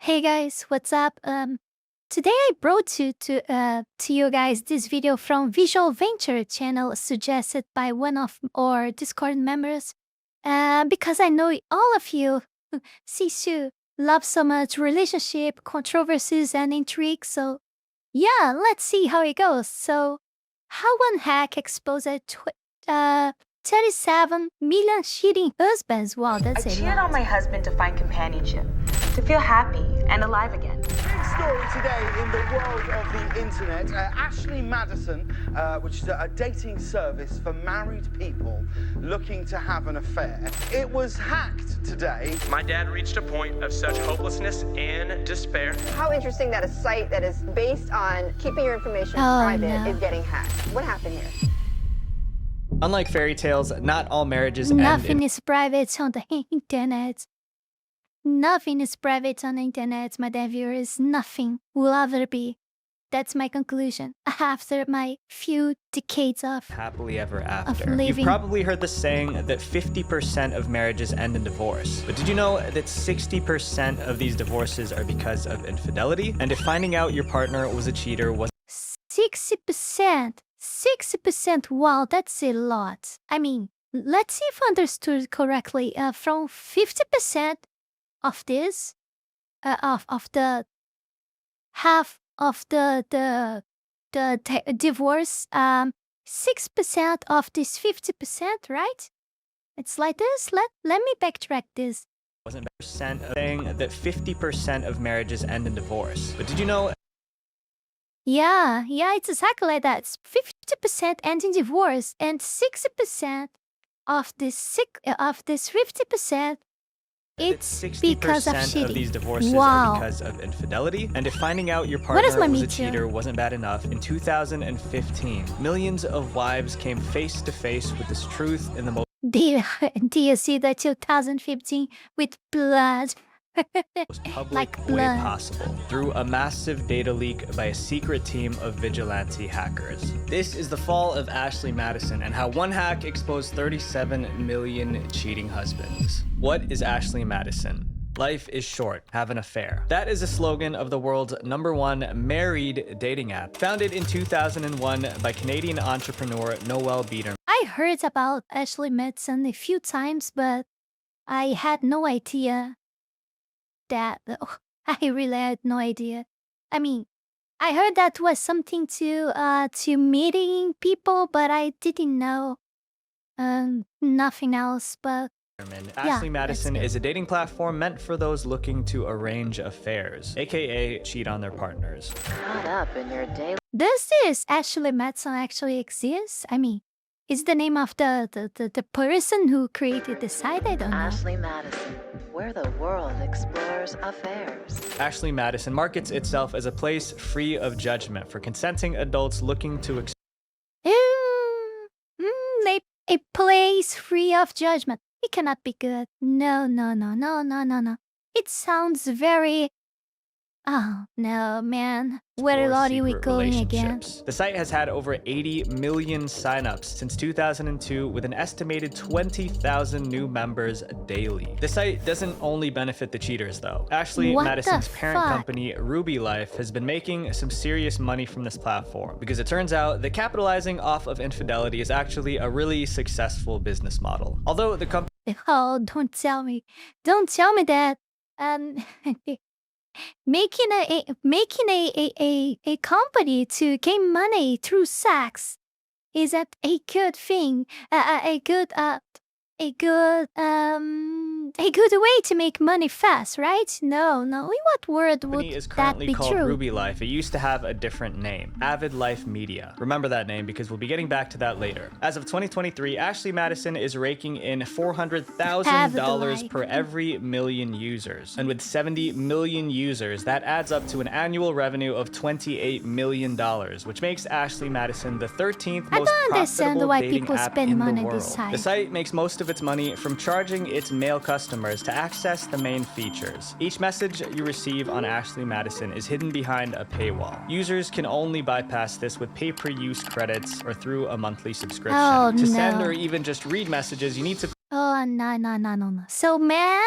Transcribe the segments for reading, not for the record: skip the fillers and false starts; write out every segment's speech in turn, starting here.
Hey guys, what's up? Today I brought to you guys this video from visualventure channel suggested by one of our Discord members. Because I know all of you, Sisu, love so much relationship, controversies, and intrigue. So yeah, let's see how it goes. So, how one hack exposed 37 million cheating husbands. Wow, that's I a cheated lot. on my husband to find companionship, to feel happy and alive again. Big story today in the world of the internet. Ashley Madison, which is a dating service for married people looking to have an affair. It was hacked today. My dad reached a point of such hopelessness and despair. How interesting that a site that is based on keeping your information private is getting hacked. What happened here? Unlike fairy tales, not all marriages end Nothing is private on the internet. Nothing is private on the internet, my dear viewers. Nothing will ever be. That's my conclusion after my few decades of happily ever after. living. You've probably heard the saying that 50% of marriages end in divorce. But did you know that 60% of these divorces are because of infidelity? And if finding out your partner was a cheater was 60%. 60%. Wow, that's a lot. I mean, let's see if I understood correctly. From 50% of this, of the half of the divorce, 6% of this 50%, right? It's like this. Let me backtrack this. wasn't percent saying that 50% of marriages end in divorce. But did you know Yeah, it's exactly like that. 50% end in divorce, and 60% of this 50%, it's because of 60% cheating. of these divorces Wow. are because of infidelity? And if finding out your What is partner my was a meter? cheater wasn't bad enough, in 2015, millions of wives came face to face with this truth in the most Do you see the 2015 with blood? public Like way blood. possible through a massive data leak by a secret team of vigilante hackers. This is the fall of Ashley Madison and how one hack exposed 37 million cheating husbands. What is Ashley Madison? Life is short, have an affair. That is a slogan of the world's #1 married dating app. Founded in 2001 by Canadian entrepreneur Noel Biederman. I heard about Ashley Madison a few times, but I had no idea that. I really had no idea. I mean, I heard that was something to meeting people, but I didn't know nothing else. But Ashley Madison that's good. is a dating platform meant for those looking to arrange affairs, aka cheat on their partners. Caught up in your daily Does this Ashley Madison actually exist? I mean, is the name of the person who created the site? I don't know. Ashley Madison, where the world explores affairs. Ashley Madison markets itself as a place free of judgment for consenting adults looking to A place free of judgment. It cannot be good. No. It sounds very. Oh no, man. Where explore are we secret going again? relationships. The site has had over 80 million signups since 2002 with an estimated 20,000 new members daily. The site doesn't only benefit the cheaters though. Ashley What Madison's the parent fuck? company, Ruby Life, has been making some serious money from this platform because it turns out that capitalizing off of infidelity is actually a really successful business model. Although the company Oh, don't tell me. Don't tell me that. Making a company to gain money through sex is that a good thing? A good way to make money fast, right? No. In what world would is that currently be called true? Ruby Life. It used to have a different name, Avid Life Media. Remember that name because we'll be getting back to that later. As of 2023, Ashley Madison is raking in $400,000 per every million users. And with 70 million users, that adds up to an annual revenue of $28 million, which makes Ashley Madison the 13th I most don't understand profitable why dating people app spend in the money world. this site. The site makes most of its money from charging its male customers to access the main features. Each message you receive on Ashley Madison is hidden behind a paywall. Users can only bypass this with pay-per-use credits or through a monthly subscription. Oh, To send no. or even just read messages, you need to Oh, no. So men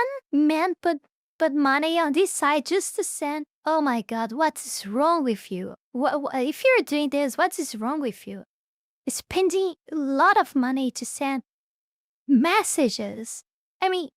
put put money on this side just to send. Oh my God, what is wrong with you? If you're doing this, what is wrong with you? Spending a lot of money to send messages. I mean,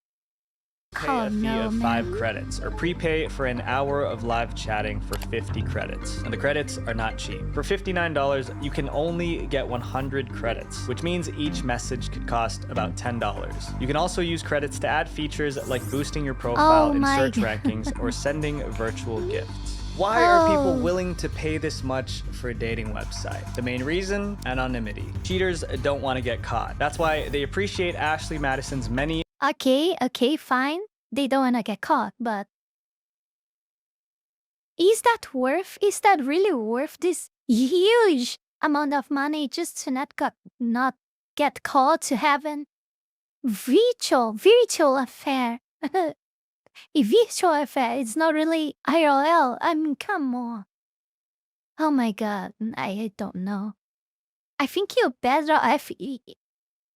Pay a fee of 5 credits, or prepay for an hour of live chatting for 50 credits. And the credits are not cheap. For $59, you can only get 100 credits, which means each message could cost about $10. You can also use credits to add features like boosting your profile in search rankings or sending virtual gifts. Why are people willing to pay this much for a dating website? The main reason? Anonymity. Cheaters don't want to get caught. That's why they appreciate Ashley Madison's many. Okay, fine. They don't wanna get caught, but is that really worth this huge amount of money just to not get caught, to have an virtual affair? A virtual affair, it's not really IRL. I mean, come on. Oh my God, I don't know. I think you're better off.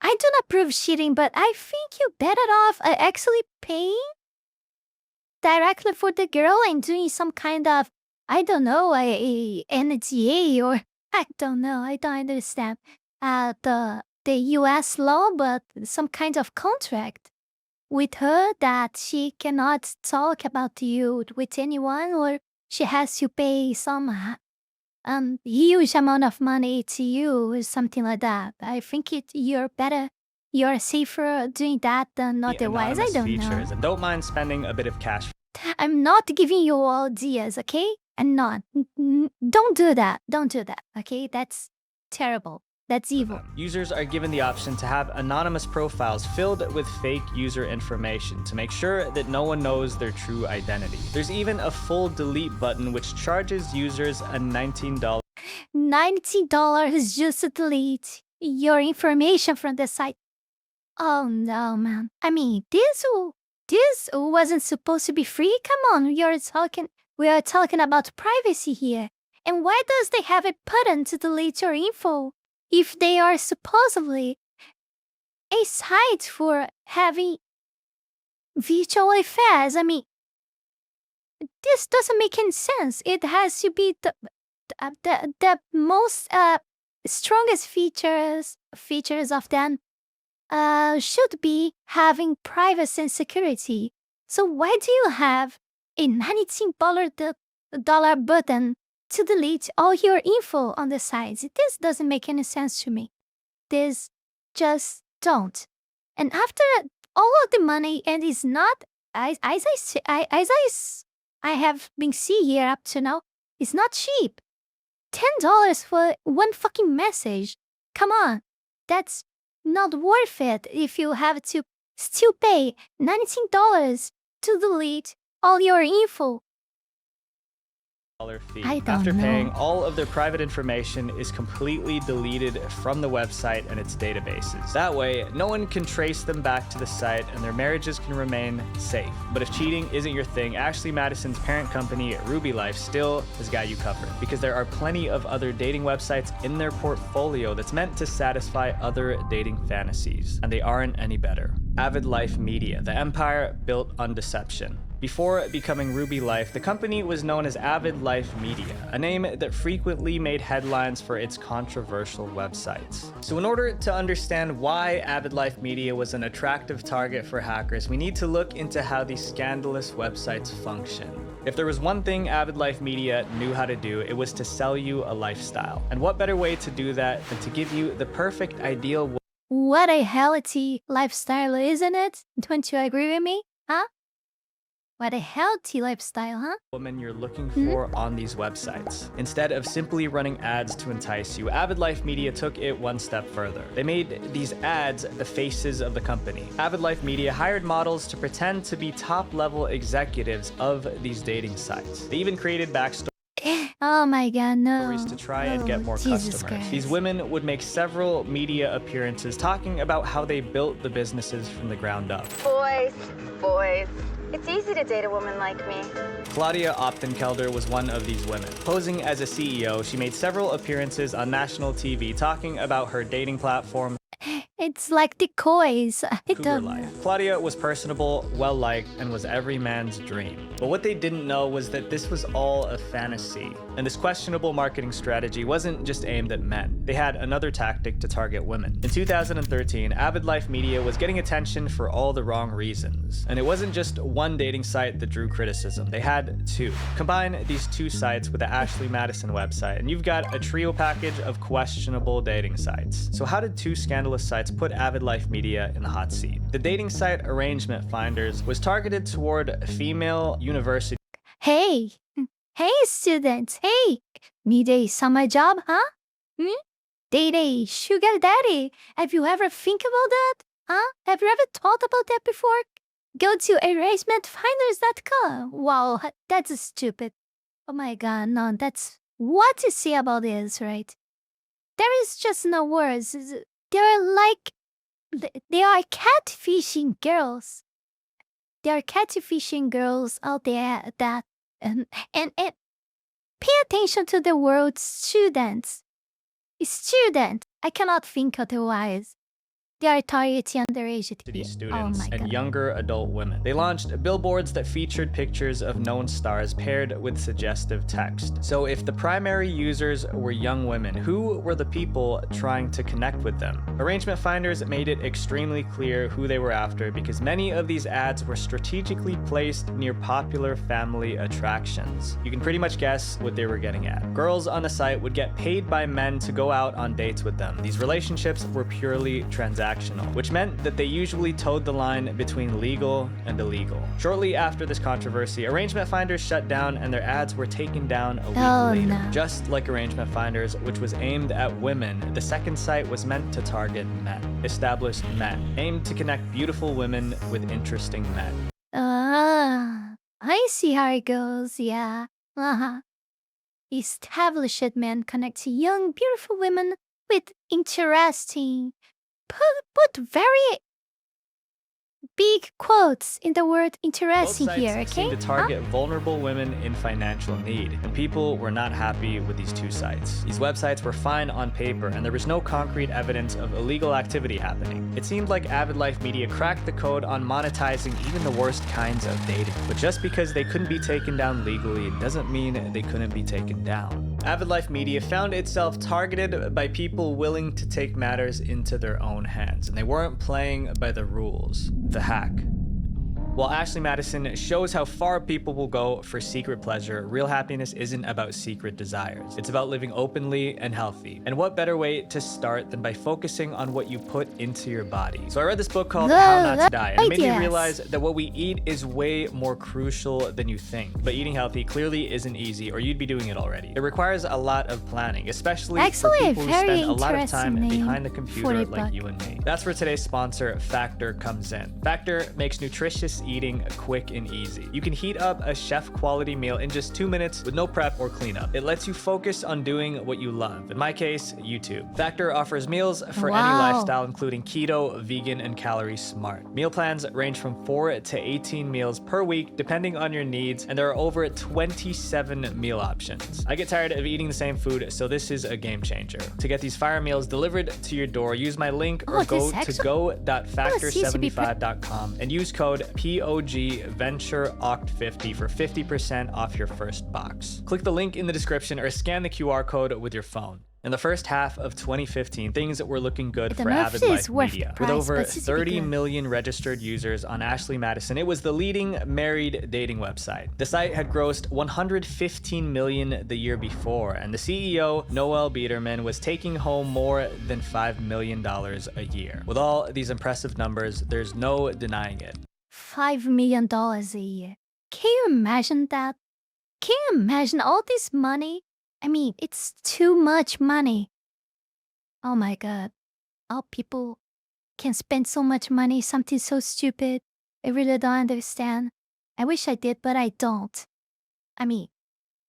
I don't approve cheating, but I think you're better off actually paying directly for the girl and doing some kind of, I don't know, a NDA, or I don't know, I don't understand the US law, but some kind of contract with her that she cannot talk about you with anyone, or she has to pay some huge amount of money to you or something like that. I think you're safer doing that than otherwise. I don't know. And don't mind spending a bit of cash. I'm not giving you ideas, okay? I'm not. Don't do that. Don't do that, okay? That's terrible. That's evil. Users are given the option to have anonymous profiles filled with fake user information to make sure that no one knows their true identity. There's even a full delete button which charges users a $19. $19 just to delete your information from the site. Oh no, man. I mean, this wasn't supposed to be free. Come on, we are talking about privacy here. And why does they have a button to delete your info if they are supposedly a site for having virtual affairs? I mean, this doesn't make any sense. It has to be the most strongest features of them should be having privacy and security. So why do you have a $19 button to delete all your info on the sites? This doesn't make any sense to me. This just don't. And after all of the money, and it's not, as I have been seeing here up to now, it's not cheap. $10 for one fucking message. Come on, that's not worth it if you have to still pay $19 to delete all your info. Fee. I don't After know. paying, all of their private information is completely deleted from the website and its databases. That way, no one can trace them back to the site and their marriages can remain safe. But if cheating isn't your thing, Ashley Madison's parent company, Ruby Life, still has got you covered. Because there are plenty of other dating websites in their portfolio that's meant to satisfy other dating fantasies. And they aren't any better. Avid Life Media, the empire built on deception. Before becoming Ruby Life, the company was known as Avid Life Media, a name that frequently made headlines for its controversial websites. So in order to understand why Avid Life Media was an attractive target for hackers, we need to look into how these scandalous websites function. If there was one thing Avid Life Media knew how to do, it was to sell you a lifestyle. And what better way to do that than to give you the perfect ideal. What a healthy lifestyle, isn't it? Don't you agree with me? Huh? What a healthy lifestyle, huh? Woman you're looking for on these websites. Instead of simply running ads to entice you, Avid Life Media took it one step further. They made these ads the faces of the company. Avid Life Media hired models to pretend to be top-level executives of these dating sites. They even created backstories. Oh my God, no. To try and get more Jesus customers. Christ. These women would make several media appearances talking about how they built the businesses from the ground up. Boys. It's easy to date a woman like me. Claudia Optenkelder was one of these women. Posing as a CEO, she made several appearances on national TV talking about her dating platform. It's like decoys. I Cougar don't life. know. Claudia was personable, well-liked, and was every man's dream. But what they didn't know was that this was all a fantasy. And this questionable marketing strategy wasn't just aimed at men. They had another tactic to target women. In 2013, Avid Life Media was getting attention for all the wrong reasons. And it wasn't just one dating site that drew criticism. They had two. Combine these two sites with the Ashley Madison website, and you've got a trio package of questionable dating sites. So how did two scandalous sites put Avid Life Media in the hot seat? The dating site Arrangement Finders was targeted toward female university Hey, hey students, hey, need a summer job, huh? Date a sugar daddy. Have you ever think about that? Huh? Have you ever thought about that before? Go to arrangementfinders.com. Wow, that's stupid. Oh my god, no, that's what to say about this, right? There is just no words. They are catfishing girls. There are catfishing girls out there that and pay attention to the word students. Student. I cannot think otherwise. They are targeting underage students Oh my and god. younger adult women. They launched billboards that featured pictures of known stars paired with suggestive text. So if the primary users were young women, who were the people trying to connect with them? Arrangement Finders made it extremely clear who they were after because many of these ads were strategically placed near popular family attractions. You can pretty much guess what they were getting at. Girls on the site would get paid by men to go out on dates with them. These relationships were purely transactional, which meant that they usually towed the line between legal and illegal. Shortly after this controversy, Arrangement Finders shut down and their ads were taken down a week later. No. Just like Arrangement Finders, which was aimed at women, the second site was meant to target men. Established men, aimed to connect beautiful women with interesting men. I see how it goes, yeah. Established men connect young, beautiful women with interesting, put very big quotes in the word interesting Both here, sites okay? seemed to target vulnerable women in financial need, and people were not happy with these two sites. These websites were fine on paper, and there was no concrete evidence of illegal activity happening. It seemed like Avid Life Media cracked the code on monetizing even the worst kinds of dating. But just because they couldn't be taken down legally doesn't mean they couldn't be taken down. Avid Life Media found itself targeted by people willing to take matters into their own hands, and they weren't playing by the rules. The hack. While Ashley Madison shows how far people will go for secret pleasure, real happiness isn't about secret desires. It's about living openly and healthy. And what better way to start than by focusing on what you put into your body? So I read this book called How Not to Die, and it made me realize that what we eat is way more crucial than you think. But eating healthy clearly isn't easy, or you'd be doing it already. It requires a lot of planning, especially for people who spend a lot of time behind the computer like you and me. That's where today's sponsor, Factor, comes in. Factor makes nutritious eating quick and easy. You can heat up a chef quality meal in just 2 minutes with no prep or cleanup. It lets you focus on doing what you love. In my case, YouTube. Factor offers meals for any lifestyle, including keto, vegan, and calorie smart. Meal plans range from 4 to 18 meals per week, depending on your needs, and there are over 27 meal options. I get tired of eating the same food, so this is a game changer. To get these fire meals delivered to your door, use my link or go to go.factor75.com and use code POGVentureOct50 for 50% off your first box. Click the link in the description or scan the QR code with your phone. In the first half of 2015, things were looking good for Avid Life Media. With over 30 million registered users on Ashley Madison, it was the leading married dating website. The site had grossed $115 million the year before, and the CEO, Noel Biederman, was taking home more than $5 million a year. With all these impressive numbers, there's no denying it. $5 million a year. Can you imagine that? Can you imagine all this money? I mean, it's too much money. Oh my god. How people can spend so much money, something so stupid. I really don't understand. I wish I did, but I don't. I mean,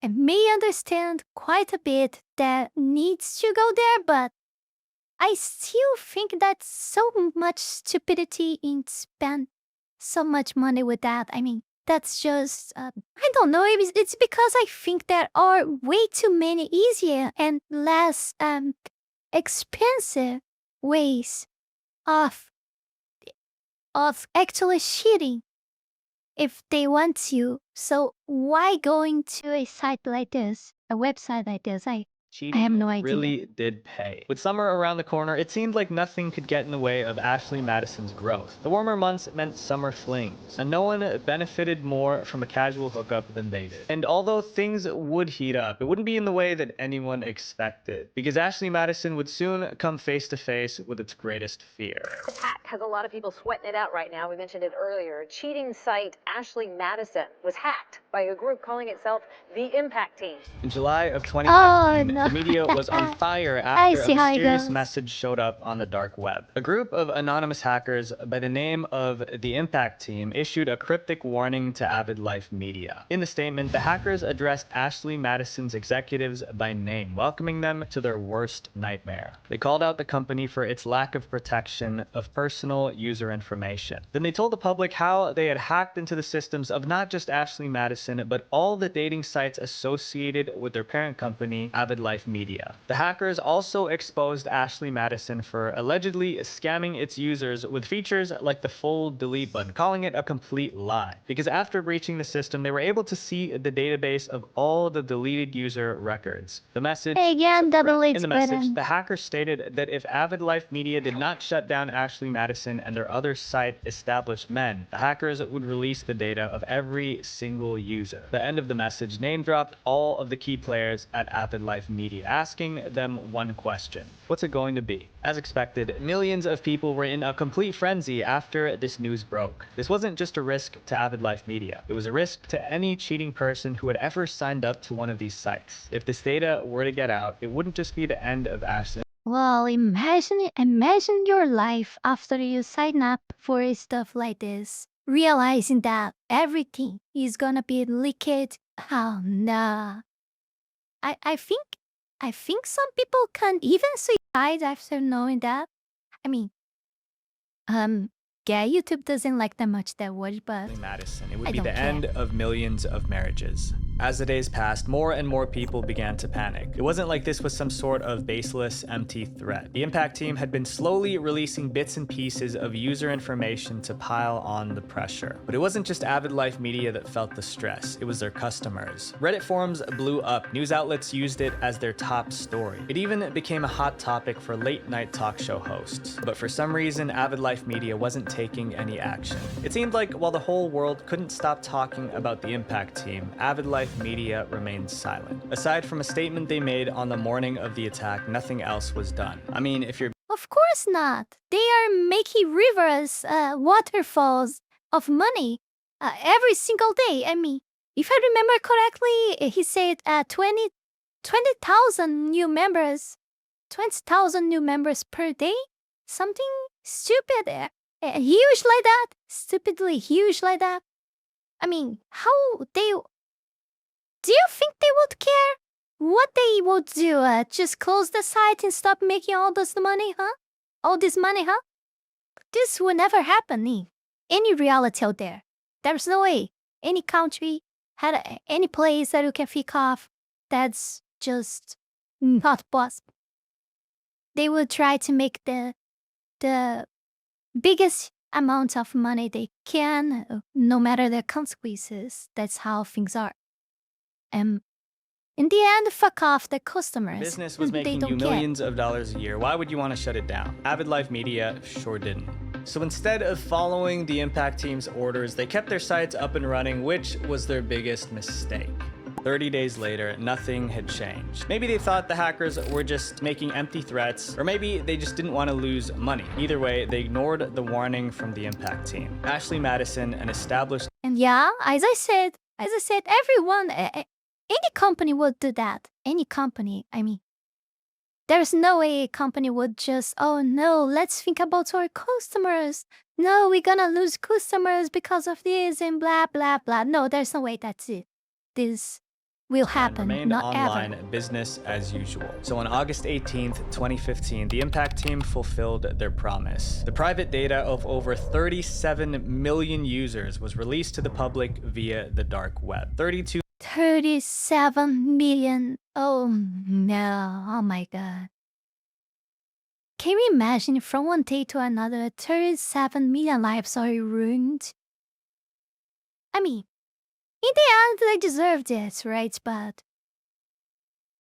I may understand quite a bit that needs to go there, but I still think that's so much stupidity in spend so much money with that. I mean, that's just, I don't know, it's because I think there are way too many easier and less expensive ways of actually cheating if they want to. So why going to a site like this, a website like this? I have no idea. Really did pay. With summer around the corner, it seemed like nothing could get in the way of Ashley Madison's growth. The warmer months meant summer flings, and no one benefited more from a casual hookup than they did. And although things would heat up, it wouldn't be in the way that anyone expected, because Ashley Madison would soon come face to face with its greatest fear. This hack has a lot of people sweating it out right now. We mentioned it earlier. Cheating site Ashley Madison was hacked by a group calling itself the Impact Team. In July of 2015, no. the media was on fire I after a see how it mysterious goes. message showed up on the dark web. A group of anonymous hackers by the name of the Impact Team issued a cryptic warning to Avid Life Media. In the statement, the hackers addressed Ashley Madison's executives by name, welcoming them to their worst nightmare. They called out the company for its lack of protection of personal user information. Then they told the public how they had hacked into the systems of not just Ashley Madison, but all the dating sites associated with their parent company, Avid Life Media. The hackers also exposed Ashley Madison for allegedly scamming its users with features like the full delete button, calling it a complete lie. Because after breaching the system, they were able to see the database of all the deleted user records. The message Again, the delete in the message, button. the hacker stated that if Avid Life Media did not shut down Ashley Madison and their other site, Established Men, the hackers would release the data of every single user. The end of the message name dropped all of the key players at Avid Life Media, asking them one question: what's it going to be? As expected, millions of people were in a complete frenzy after this news broke. This wasn't just a risk to Avid Life Media. It was a risk to any cheating person who had ever signed up to one of these sites. If this data were to get out, it wouldn't just be the end of Ashley. Well, imagine your life after you sign up for stuff like this, realizing that everything is gonna be leaked. Oh no. I think some people can even suicide after knowing that. I mean, yeah, YouTube doesn't like that much that word, but Madison. It would I be don't the care. end of millions of marriages. As the days passed, more and more people began to panic. It wasn't like this was some sort of baseless, empty threat. The Impact Team had been slowly releasing bits and pieces of user information to pile on the pressure. But it wasn't just Avid Life Media that felt the stress, it was their customers. Reddit forums blew up. News outlets used it as their top story. It even became a hot topic for late-night talk show hosts. But for some reason, Avid Life Media wasn't taking any action. It seemed like while the whole world couldn't stop talking about the Impact Team, Avid Life Media remained silent. Aside from a statement they made on the morning of the attack, nothing else was done. I mean, if you're of course not. They are making rivers, waterfalls of money every single day. I mean, if I remember correctly, he said 20,000 new members, 20,000 new members per day. Something stupid, huge like that, stupidly huge like that. I mean, do you think they would care? What they would do? Just close the site and stop making all this money, huh? All this money, huh? This would never happen in any reality out there. There's no way any country had any place that you can think of that's just not possible. They will try to make the biggest amount of money they can, no matter the consequences. That's how things are. In the end, fuck off the customers. business was They making don't you care. millions of dollars a year, why would you want to shut it down? Avid Life Media sure didn't. So instead of following the Impact Team's orders, they kept their sites up and running, which was their biggest mistake. 30 days later, nothing had changed. Maybe they thought the hackers were just making empty threats, or maybe they just didn't want to lose money. Either way, they ignored the warning from the Impact Team. Ashley Madison, an established And yeah, as I said, everyone, any company would do that. Any company, I mean. There's no way a company would just, oh no, let's think about our customers. No, we're gonna lose customers because of this and blah, blah, blah. No, there's no way that's it. This will happen, remained not online, ever. business as usual. So on August 18th, 2015, the Impact Team fulfilled their promise. The private data of over 37 million users was released to the public via the dark web. 37 million. Oh no, oh my god. Can you imagine from one day to another, 37 million lives are ruined? I mean, in the end, they deserved it, right? But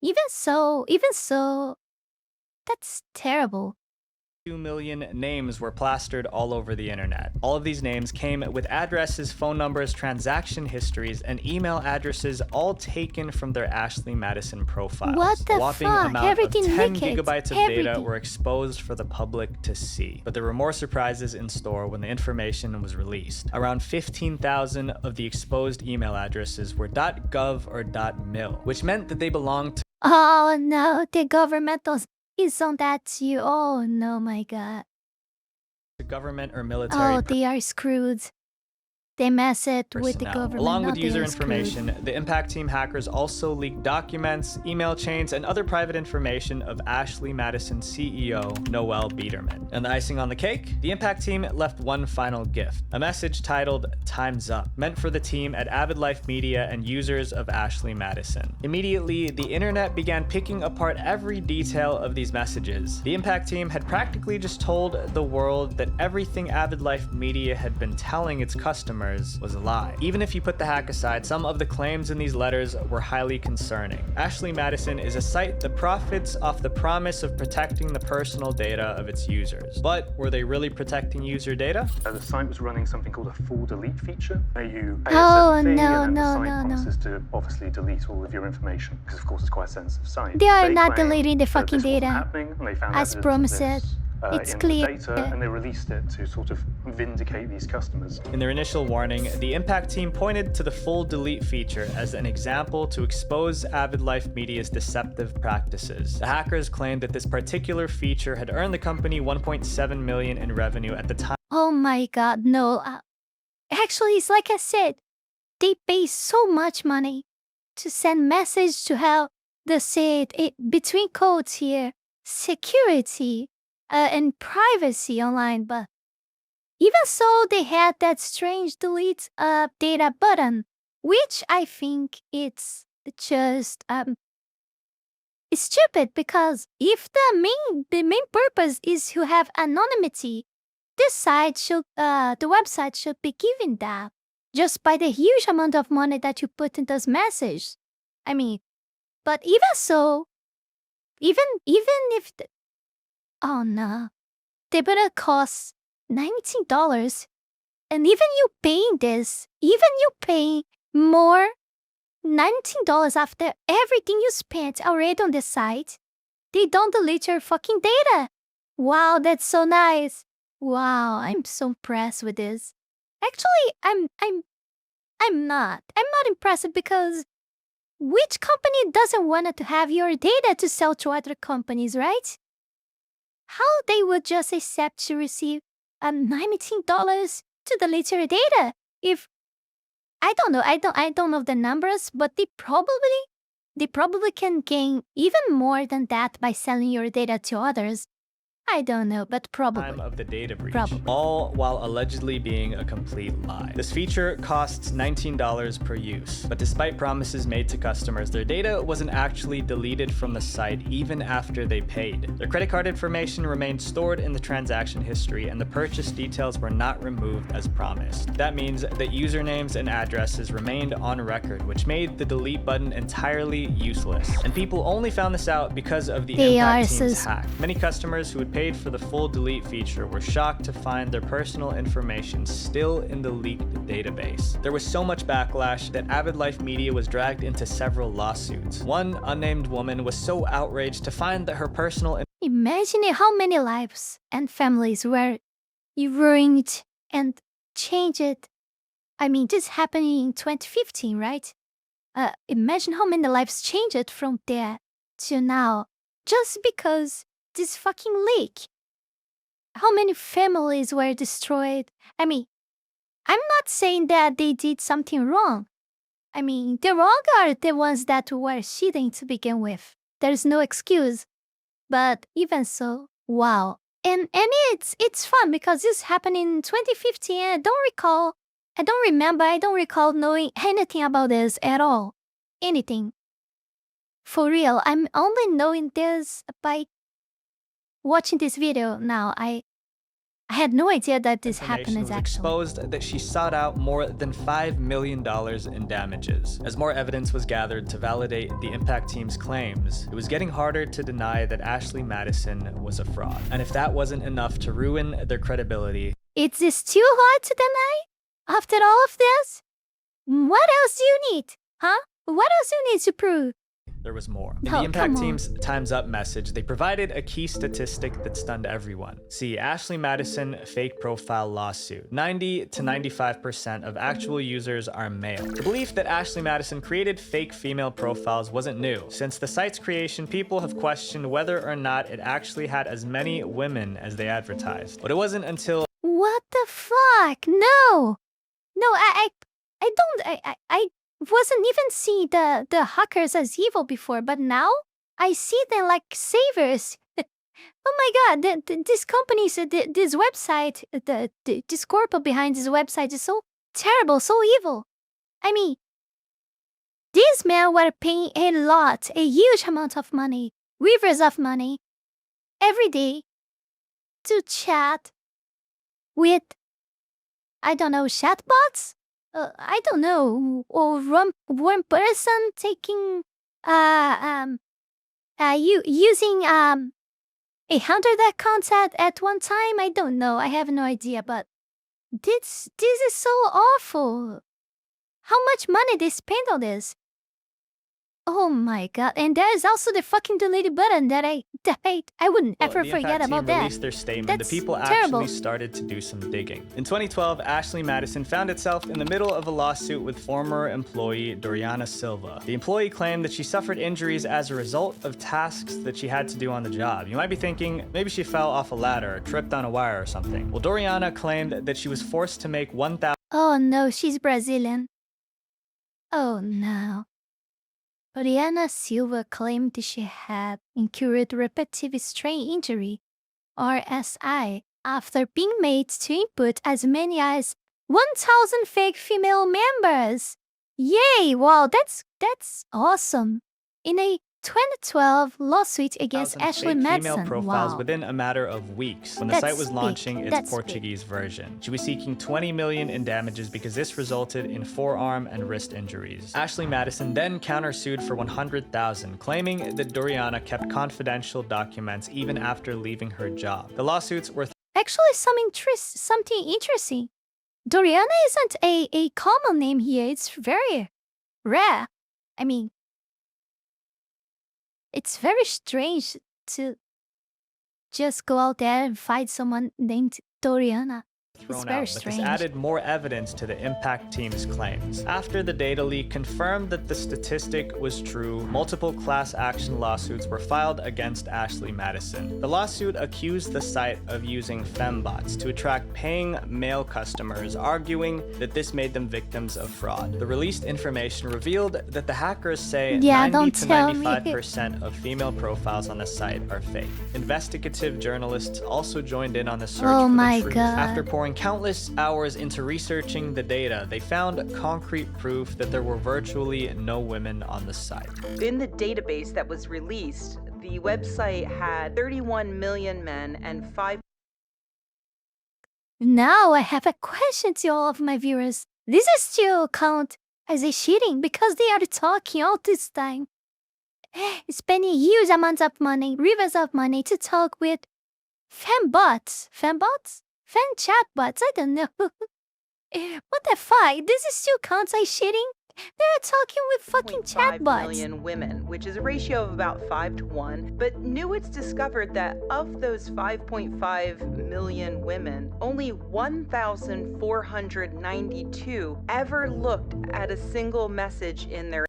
even so, that's terrible. 2 million names were plastered all over the internet. All of these names came with addresses, phone numbers, transaction histories, and email addresses all taken from their Ashley Madison profiles. What the A whopping fuck? amount Everything of 10 leaked. gigabytes of Everything. data were exposed for the public to see. But there were more surprises in store when the information was released. Around 15,000 of the exposed email addresses were .gov or .mil, which meant that they belonged to Oh no, the government is on that too. Oh no, my god. government or military Oh, they are screwed. They mess it with the personnel. government. Along with no, they user are screwed. information, the Impact Team hackers also leaked documents, email chains, and other private information of Ashley Madison CEO Noel Biederman. And the icing on the cake? The Impact Team left one final gift, a message titled "Time's Up," meant for the team at Avid Life Media and users of Ashley Madison. Immediately, the internet began picking apart every detail of these messages. The Impact Team had practically just told the world that everything Avid Life Media had been telling its customers was a lie. Even if you put the hack aside, some of the claims in these letters were highly concerning. Ashley Madison is a site that profits off the promise of protecting the personal data of its users. But were they really protecting user data? The site was running something called a full delete feature, where you pay Oh, a certain fee no, and then no, the site no, no. promises to obviously delete all of your information, because of course it's quite a sensitive site. They are not claim deleting the that fucking this wasn't data. happening, and they found As evidence of promised. this, It's in clear. the data, and they released it to sort of vindicate these customers. In their initial warning, the Impact Team pointed to the full delete feature as an example to expose Avid Life Media's deceptive practices. The hackers claimed that this particular feature had earned the company $1.7 million in revenue at the time. Oh my god, no. Actually, it's like I said, they pay so much money to send message to how they say it between codes here, security and privacy online, but even so, they had that strange delete data button, which I think it's just it's stupid, because if the main purpose is to have anonymity, this site should the website should be giving that just by the huge amount of money that you put in those messages. I mean, but even so, even if oh no, they better cost $19, and even you paying this, even you paying more $19 after everything you spent already on the site, they don't delete your fucking data. Wow, that's so nice. Wow, I'm so impressed with this. Actually, I'm not impressed, because which company doesn't want to have your data to sell to other companies, right? How they would just accept to receive $19 to delete your data? If I don't know the numbers, but they probably can gain even more than that by selling your data to others. I don't know, but probably. Time of the data breach, Probably. all while allegedly being a complete lie. This feature costs $19 per use, but despite promises made to customers, their data wasn't actually deleted from the site even after they paid. Their credit card information remained stored in the transaction history, and the purchase details were not removed as promised. That means that usernames and addresses remained on record, which made the delete button entirely useless. And people only found this out because of the They Impact are Team's so hack. Many customers who had paid for the full delete feature were shocked to find their personal information still in the leaked database. There was so much backlash that Avid Life Media was dragged into several lawsuits. One unnamed woman was so outraged to find that her personal Imagine how many lives and families were ruined and changed. I mean, this happened in 2015, right? Imagine how many lives changed from there to now, just because this fucking leak. How many families were destroyed? I mean, I'm not saying that they did something wrong. I mean, the wrong are the ones that were cheating to begin with. There's no excuse. But even so, wow. And it's fun, because this happened in 2015, and I don't recall knowing anything about this at all. Anything. For real, I'm only knowing this by watching this video now, I had no idea that this happened was actually. exposed that she sought out more than $5 million in damages. As more evidence was gathered to validate the Impact team's claims, it was getting harder to deny that Ashley Madison was a fraud. And if that wasn't enough to ruin their credibility, Is this too hard to deny? After all of this? What else do you need? Huh? What else do you need to prove? there was more. In Oh, the Impact come on. team's Time's Up message, they provided a key statistic that stunned everyone. See, Ashley Madison fake profile lawsuit. 90 to 95% of actual users are male. The belief that Ashley Madison created fake female profiles wasn't new. Since the site's creation, people have questioned whether or not it actually had as many women as they advertised. But it wasn't until What the fuck? No! No, I wasn't even see the hackers as evil before, but now I see them like saviors. Oh my god, this company, this website, this corporate behind this website is so terrible, so evil. I mean, these men were paying a huge amount of money, rivers of money, every day to chat with, I don't know, chatbots? I don't know, or one person taking, using 100 accounts at one time. I don't know. I have no idea. But this is so awful. How much money they spend on this? Oh my god! And there is also the fucking delete button that I wouldn't ever forget about that. Released their statement, That's the people terrible. actually started to do some digging. In 2012, Ashley Madison found itself in the middle of a lawsuit with former employee Doriana Silva. The employee claimed that she suffered injuries as a result of tasks that she had to do on the job. You might be thinking, maybe she fell off a ladder or tripped on a wire or something. Well, Doriana claimed that she was forced to make 1,000 Oh no, she's Brazilian. Oh no. Oriana Silva claimed she had incurred repetitive strain injury, RSI, after being made to input as many as 1,000 fake female members. Yay! Wow, that's awesome. In a 2012 lawsuit against Ashley fake Madison. female profiles Wow. within a matter of weeks when the That's site was big. launching its That's Portuguese version. She was seeking $20 million in damages because this resulted in forearm and wrist injuries. Ashley Madison then countersued for $100,000, claiming that Doriana kept confidential documents even after leaving her job. The lawsuits were Actually, something interesting. Doriana isn't a common name here. It's very rare. I mean, it's very strange to just go out there and find someone named Doriana. thrown very out, but this strange. added more evidence to the Impact team's claims. After the data leak confirmed that the statistic was true, multiple class action lawsuits were filed against Ashley Madison. The lawsuit accused the site of using fembots to attract paying male customers, arguing that this made them victims of fraud. The released information revealed that the hackers say Yeah, 90 don't to tell me. 95% of female profiles on the site are fake. Investigative journalists also joined in on the search Oh for my the truth. God. After pouring countless hours into researching the data, they found concrete proof that there were virtually no women on the site. In the database that was released, the website had 31 million men and 5. Now I have a question to all of my viewers. This is still count as a cheating because they are talking all this time, spending huge amounts of money, rivers of money to talk with fembots, fan chatbots. I don't know. What the fuck? This is still counts as cheating? They're talking with fucking 5 chatbots. million women, which is a ratio of about 5 to 1. But Newit's discovered that of those 5.5 million women, only 1,492 ever looked at a single message in their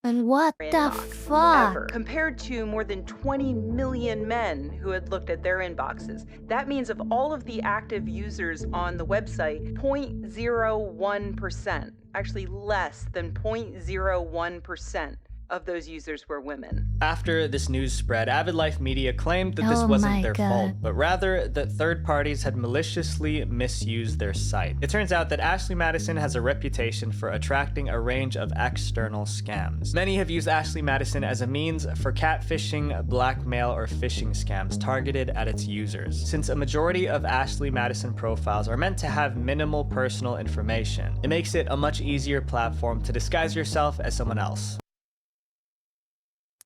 And what the inbox, fuck? ever, compared to more than 20 million men who had looked at their inboxes. That means of all of the active users on the website, 0.01%, actually less than 0.01%, of those users were women. After this news spread, Avid Life Media claimed that this Oh wasn't my their God. fault, but rather that third parties had maliciously misused their site. It turns out that Ashley Madison has a reputation for attracting a range of external scams. Many have used Ashley Madison as a means for catfishing, blackmail, or phishing scams targeted at its users. Since a majority of Ashley Madison profiles are meant to have minimal personal information, it makes it a much easier platform to disguise yourself as someone else.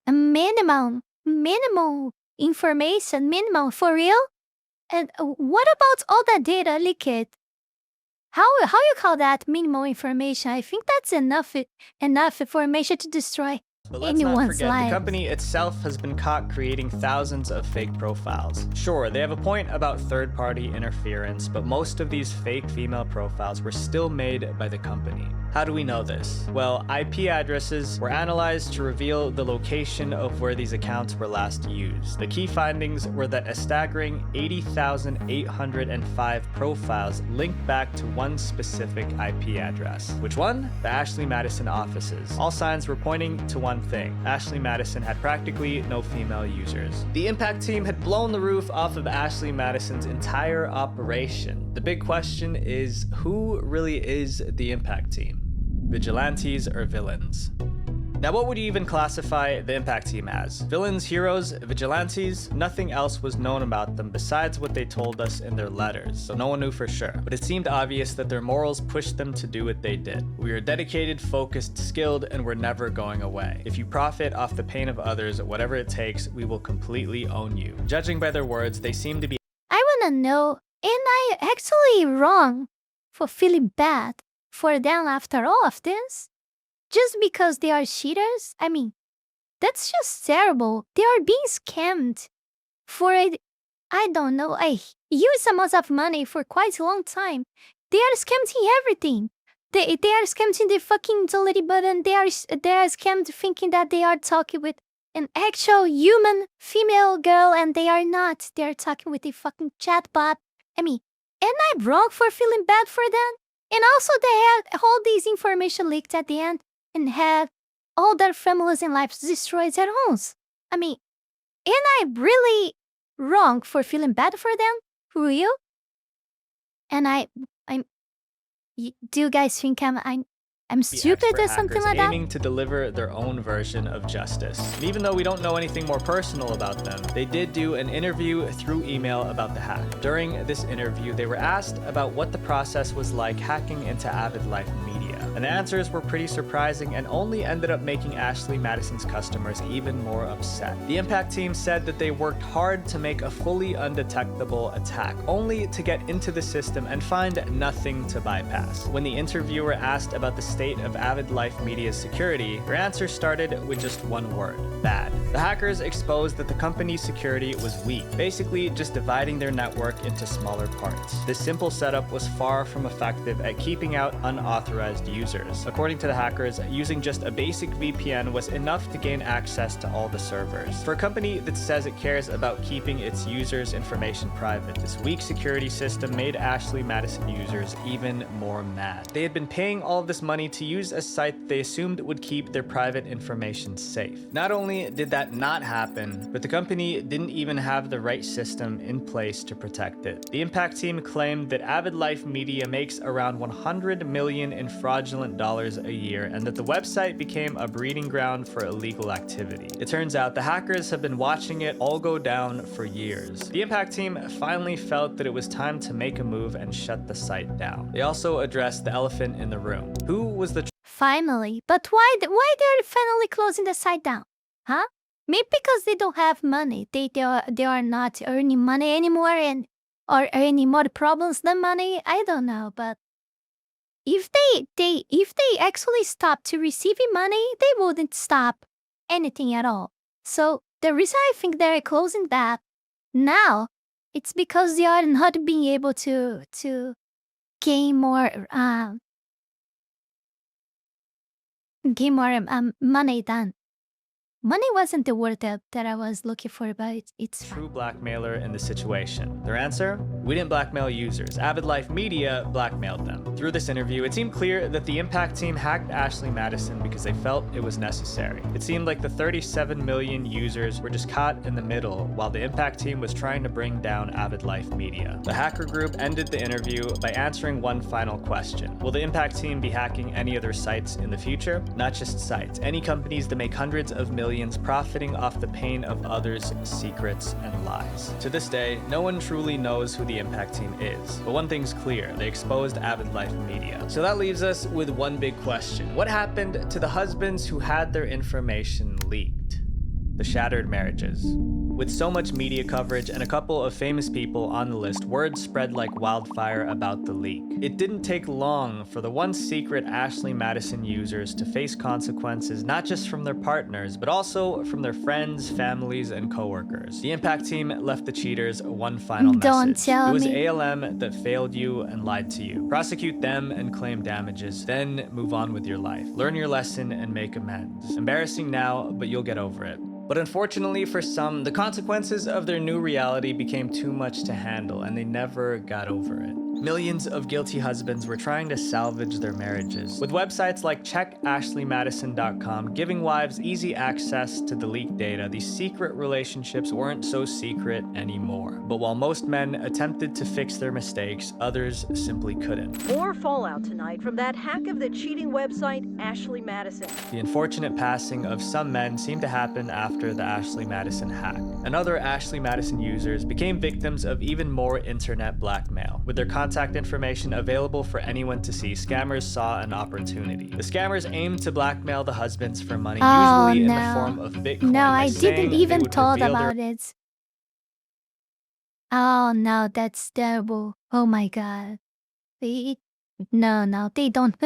A minimal information, minimal, for real? And what about all that data leaked? How you call that minimal information? I think that's enough information to destroy But let's not anyone's forget, life. the company itself has been caught creating thousands of fake profiles. Sure, they have a point about third-party interference, but most of these fake female profiles were still made by the company. How do we know this? Well, IP addresses were analyzed to reveal the location of where these accounts were last used. The key findings were that a staggering 80,805 profiles linked back to one specific IP address. Which one? The Ashley Madison offices. All signs were pointing to one thing. Ashley Madison had practically no female users. The Impact team had blown the roof off of Ashley Madison's entire operation. The big question is, who really is the Impact team? Vigilantes or villains? Now, what would you even classify the Impact team as? Villains, heroes, vigilantes? Nothing else was known about them besides what they told us in their letters, so no one knew for sure. But it seemed obvious that their morals pushed them to do what they did. We are dedicated, focused, skilled, and we're never going away. If you profit off the pain of others, whatever it takes, we will completely own you. Judging by their words, they seem to be I wanna know, am I actually wrong for feeling bad for them after all of this? Just because they are cheaters? I mean, that's just terrible. They are being scammed for I don't know, a huge amount of money for quite a long time. They are scamming everything. They are scamming the fucking delete button. They are scammed thinking that they are talking with an actual human female girl, and they are not. They are talking with a fucking chatbot. I mean, am I wrong for feeling bad for them? And also, they had all these information leaked at the end and had all their families and lives destroyed at homes. I mean, am I really wrong for feeling bad for them? For real? And do you guys think I'm stupid expert or something hackers like that? aiming to deliver their own version of justice. And even though we don't know anything more personal about them, they did do an interview through email about the hack. During this interview, they were asked about what the process was like hacking into Avid Life Media. And the answers were pretty surprising and only ended up making Ashley Madison's customers even more upset. The Impact team said that they worked hard to make a fully undetectable attack, only to get into the system and find nothing to bypass. When the interviewer asked about the state of Avid Life Media's security, her answer started with just one word: bad. The hackers exposed that the company's security was weak, basically just dividing their network into smaller parts. This simple setup was far from effective at keeping out unauthorized users. According to the hackers, using just a basic VPN was enough to gain access to all the servers. For a company that says it cares about keeping its users' information private, this weak security system made Ashley Madison users even more mad. They had been paying all of this money to use a site they assumed would keep their private information safe. Not only did that not happen, but the company didn't even have the right system in place to protect it. The Impact team claimed that Avid Life Media makes around $100 million in fraudulent dollars a year, and that the website became a breeding ground for illegal activity. It turns out the hackers have been watching it all go down for years. The Impact team finally felt that it was time to make a move and shut the site down. They also addressed the elephant in the room. Who was the Finally. But why they're finally closing the site down? Huh? Maybe because they don't have money. They are not earning money anymore or earning more problems than money. I don't know, but if they actually stopped to receiving money, they wouldn't stop anything at all. So the reason I think they're closing that now, it's because they are not being able to gain more money money wasn't the word that I was looking for, but it's true blackmailer in the situation? Their answer? We didn't blackmail users. Avid Life Media blackmailed them. Through this interview, it seemed clear that the Impact team hacked Ashley Madison because they felt it was necessary. It seemed like the 37 million users were just caught in the middle while the Impact team was trying to bring down Avid Life Media. The hacker group ended the interview by answering one final question. Will the Impact team be hacking any other sites in the future? Not just sites, any companies that make hundreds of millions profiting off the pain of others' secrets and lies. To this day, no one truly knows who the Impact team is, but one thing's clear, they exposed Avid Life Media. So that leaves us with one big question. What happened to the husbands who had their information leaked? The shattered marriages. With so much media coverage and a couple of famous people on the list, word spread like wildfire about the leak. It didn't take long for the once secret Ashley Madison users to face consequences not just from their partners, but also from their friends, families, and coworkers. The Impact team left the cheaters one final message. It was ALM that failed you and lied to you. Prosecute them and claim damages, then move on with your life. Learn your lesson and make amends. Embarrassing now, but you'll get over it. But unfortunately for some, the consequences of their new reality became too much to handle and they never got over it. Millions of guilty husbands were trying to salvage their marriages, with websites like checkashleymadison.com giving wives easy access to the leaked data. These secret relationships weren't so secret anymore. But while most men attempted to fix their mistakes, others simply couldn't. More fallout tonight from that hack of the cheating website Ashley Madison. The unfortunate passing of some men seemed to happen after the Ashley Madison hack, and other Ashley Madison users became victims of even more internet blackmail. With their contact information available for anyone to see, scammers saw an opportunity. The scammers aimed to blackmail the husbands for money, usually in the form of Bitcoin. No, I didn't even thought about it. Oh no, that's terrible. Oh my god. No, they don't.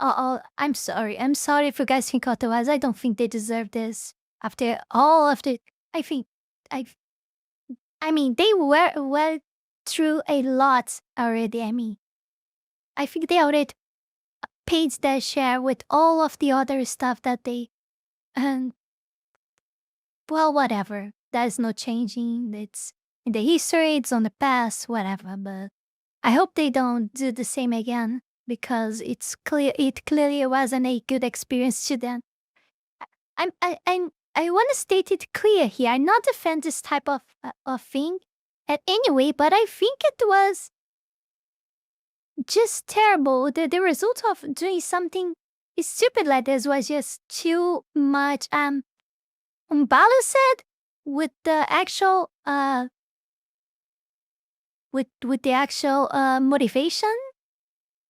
I'm sorry. I'm sorry if you guys think otherwise. I don't think they deserve this. After all of the, I mean, they were through a lot already. I think they already paid their share with all of the other stuff that they, and well, whatever. There's no changing. It's in the history. It's on the past. Whatever. But I hope they don't do the same again because it's clear. It clearly wasn't a good experience to them. I want to state it clear here. I not defend this type of thing at any way, but I think it was just terrible. The result of doing something stupid like this was just too much unbalanced with the actual with the actual motivation.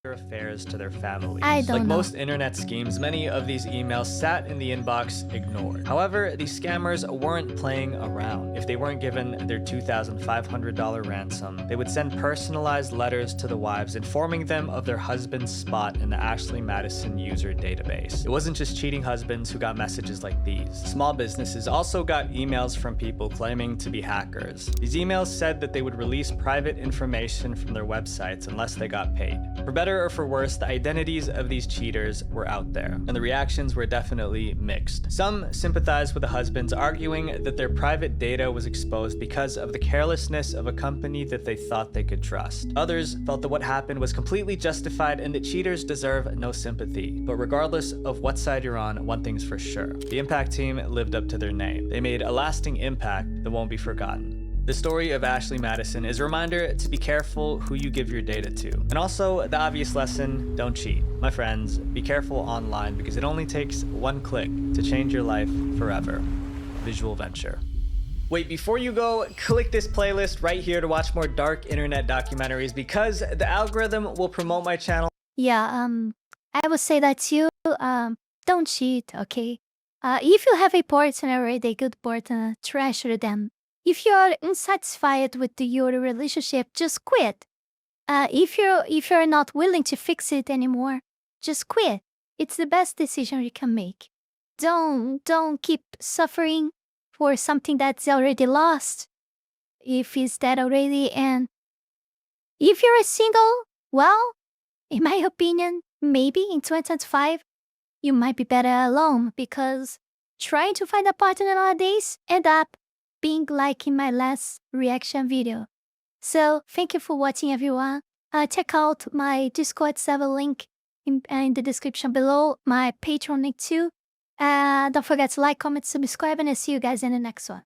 Affairs to their families. I don't know. Most internet schemes, many of these emails sat in the inbox ignored. However, these scammers weren't playing around. If they weren't given their $2,500 ransom, they would send personalized letters to the wives informing them of their husband's spot in the Ashley Madison user database. It wasn't just cheating husbands who got messages like these. Small businesses also got emails from people claiming to be hackers. These emails said that they would release private information from their websites unless they got paid. For better or for worse, the identities of these cheaters were out there, and the reactions were definitely mixed. Some sympathized with the husbands, arguing that their private data was exposed because of the carelessness of a company that they thought they could trust. Others felt that what happened was completely justified and that cheaters deserve no sympathy. But regardless of what side you're on, one thing's for sure. The Impact team lived up to their name. They made a lasting impact that won't be forgotten. The story of Ashley Madison is a reminder to be careful who you give your data to. And also, the obvious lesson, don't cheat. My friends, be careful online because it only takes one click to change your life forever. Visual Venture. Wait, before you go, click this playlist right here to watch more dark internet documentaries because the algorithm will promote my channel. Yeah, I would say that too. Don't cheat, okay? If you have a partner already, a good partner, treasure them. If you're unsatisfied with your relationship, just quit. If you're not willing to fix it anymore, just quit. It's the best decision you can make. Don't keep suffering for something that's already lost. If it's dead already, and if you're single, well, in my opinion, maybe in 2025, you might be better alone because trying to find a partner nowadays end up being like in my last reaction video. So thank you for watching, everyone. Check out my Discord server link in the description below, my Patreon link too. Don't forget to like, comment, subscribe, and I'll see you guys in the next one.